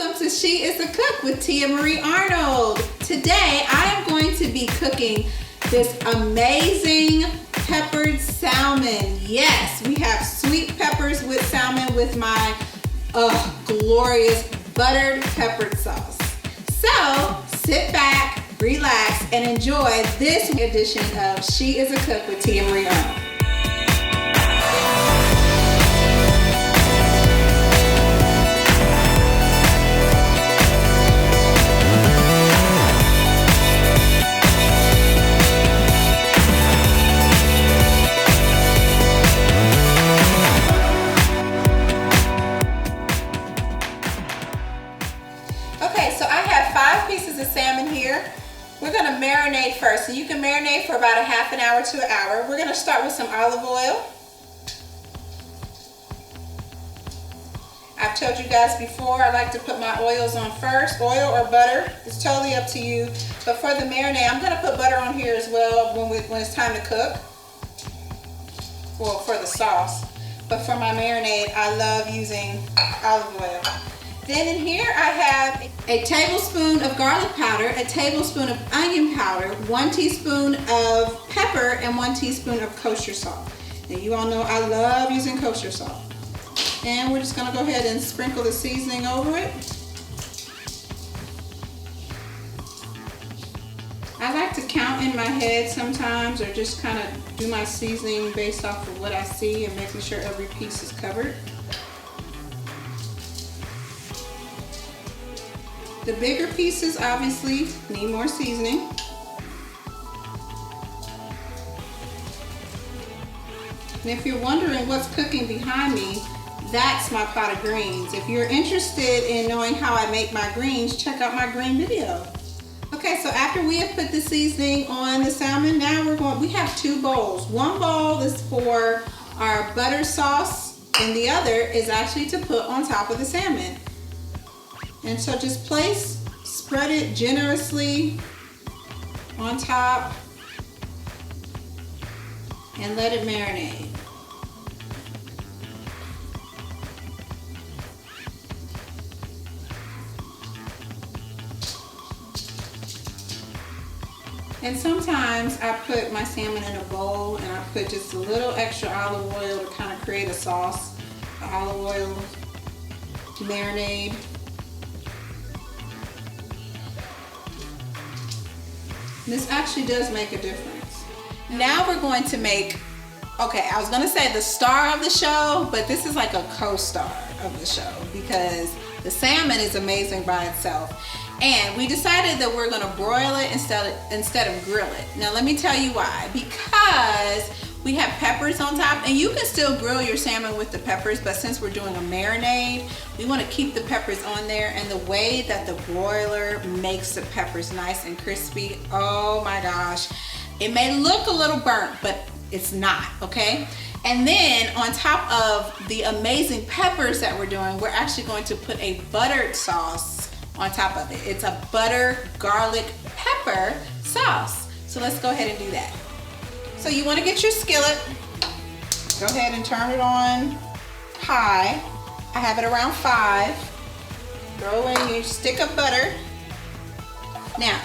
Welcome to She is a Cook with Tia Marie Arnold. Today I am going to be cooking this amazing peppered salmon. Yes, we have sweet peppers with salmon with my glorious buttered peppered sauce. So sit back, relax, and enjoy this edition of She is a Cook with Tia Marie Arnold. Okay, so I have 5 pieces of salmon here. We're gonna marinate first. So you can marinate for about a half an hour to an hour. We're gonna start with some olive oil. I've told you guys before, I like to put my oils on first, oil or butter. It's totally up to you. But for the marinade, I'm gonna put butter on here as well when it's time to cook. Well, for the sauce. But for my marinade, I love using olive oil. Then in here I have a tablespoon of garlic powder, a tablespoon of onion powder, 1 teaspoon of pepper, and 1 teaspoon of kosher salt. Now you all know I love using kosher salt. And we're just gonna go ahead and sprinkle the seasoning over it. I like to count in my head sometimes, or just kind of do my seasoning based off of what I see and making sure every piece is covered. The bigger pieces obviously need more seasoning. And if you're wondering what's cooking behind me, that's my pot of greens. If you're interested in knowing how I make my greens, check out my green video. Okay, so after we have put the seasoning on the salmon, now we have 2 bowls. One bowl is for our butter sauce, and the other is actually to put on top of the salmon. And so just spread it generously on top and let it marinate. And sometimes I put my salmon in a bowl and I put just a little extra olive oil to kind of create a sauce, olive oil marinade. This actually does make a difference. Now we're going to make, okay, I was gonna say the star of the show, but this is like a co-star of the show because the salmon is amazing by itself. And we decided that we're gonna broil it instead of grill it. Now let me tell you why. Because we have peppers on top, and you can still grill your salmon with the peppers, but since we're doing a marinade, we want to keep the peppers on there. And the way that the broiler makes the peppers nice and crispy, oh my gosh. It may look a little burnt, but it's not, okay? And then on top of the amazing peppers that we're doing, we're actually going to put a buttered sauce on top of it. It's a butter garlic pepper sauce. So let's go ahead and do that. So you want to get your skillet, go ahead and turn it on high. I have it around 5. Throw in your stick of butter. Now,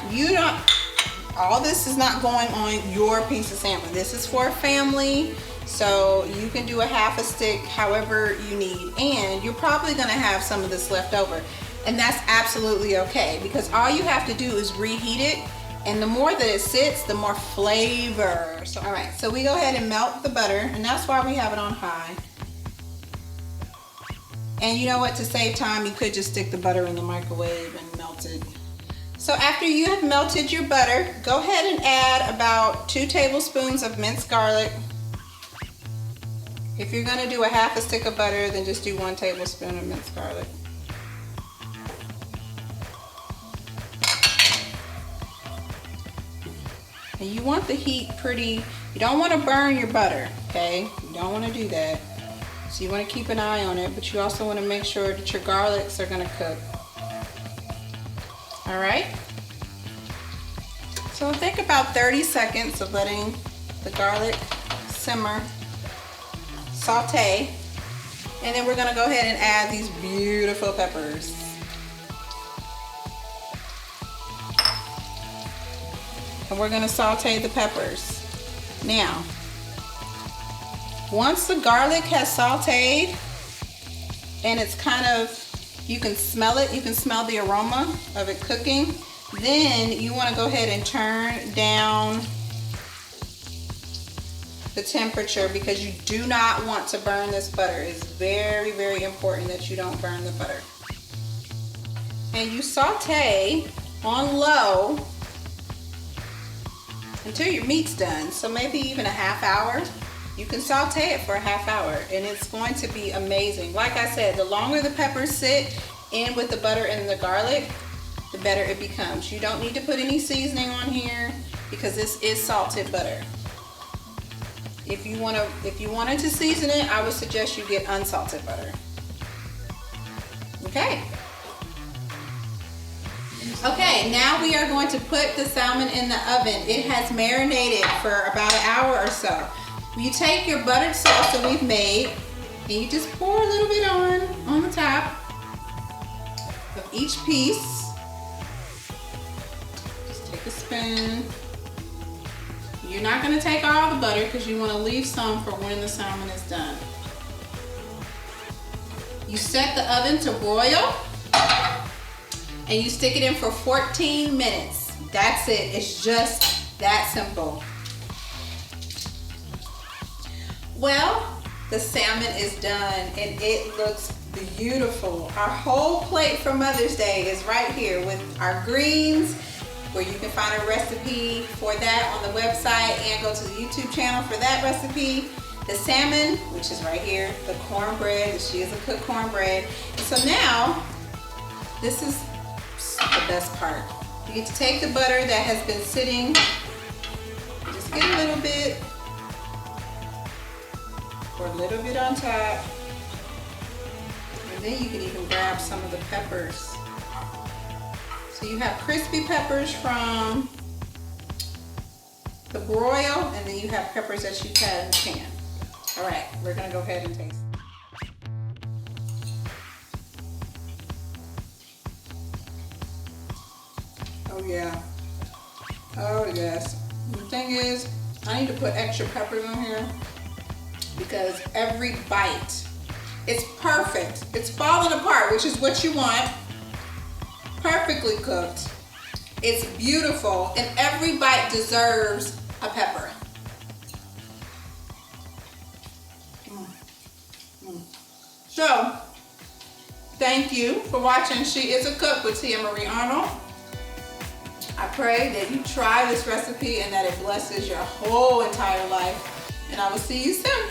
all this is not going on your piece of salmon. This is for a family, so you can do a half a stick however you need. And you're probably gonna have some of this left over. And that's absolutely okay, because all you have to do is reheat it. And the more that it sits, the more flavor. So, all right, so we go ahead and melt the butter, and that's why we have it on high. And you know what, to save time, you could just stick the butter in the microwave and melt it. So after you have melted your butter, go ahead and add about 2 tablespoons of minced garlic. If you're gonna do a half a stick of butter, then just do 1 tablespoon of minced garlic. And you want the heat pretty, you don't want to burn your butter, okay? You don't want to do that. So you want to keep an eye on it, but you also want to make sure that your garlics are going to cook. All right? So think about 30 seconds of letting the garlic simmer, saute, and then we're going to go ahead and add these beautiful peppers. And we're gonna saute the peppers. Now, once the garlic has sauteed and it's kind of, you can smell it, you can smell the aroma of it cooking, then you want to go ahead and turn down the temperature because you do not want to burn this butter. It's very, very important that you don't burn the butter. And you saute on low until your meat's done. So maybe even a half hour. You can saute it for a half hour and it's going to be amazing. Like I said, the longer the peppers sit in with the butter and the garlic, the better it becomes. You don't need to put any seasoning on here because this is salted butter. If you wanted to season it, I would suggest you get unsalted butter. Okay. Okay, now we are going to put the salmon in the oven. It has marinated for about an hour or so. You take your buttered sauce that we've made and you just pour a little bit on the top of each piece. Just take a spoon. You're not going to take all the butter because you want to leave some for when the salmon is done. You set the oven to broil and you stick it in for 14 minutes. That's it. It's just that simple. Well, the salmon is done and it looks beautiful. Our whole plate for Mother's Day is right here with our greens, where you can find a recipe for that on the website and go to the YouTube channel for that recipe. The salmon, which is right here, the cornbread, she is a cooked cornbread. So now, this is the best part. You get to take the butter that has been sitting, just get a little bit, or a little bit on top, and then you can even grab some of the peppers. So you have crispy peppers from the broil, and then you have peppers that you've had in the pan. All right, we're gonna go ahead and taste. Oh yeah, oh yes. The thing is, I need to put extra peppers on here because every bite, it's perfect. It's falling apart, which is what you want. Perfectly cooked. It's beautiful, and every bite deserves a pepper. So, thank you for watching She Is a Cook with Tia Marie Arnold. I pray that you try this recipe and that it blesses your whole entire life. And I will see you soon.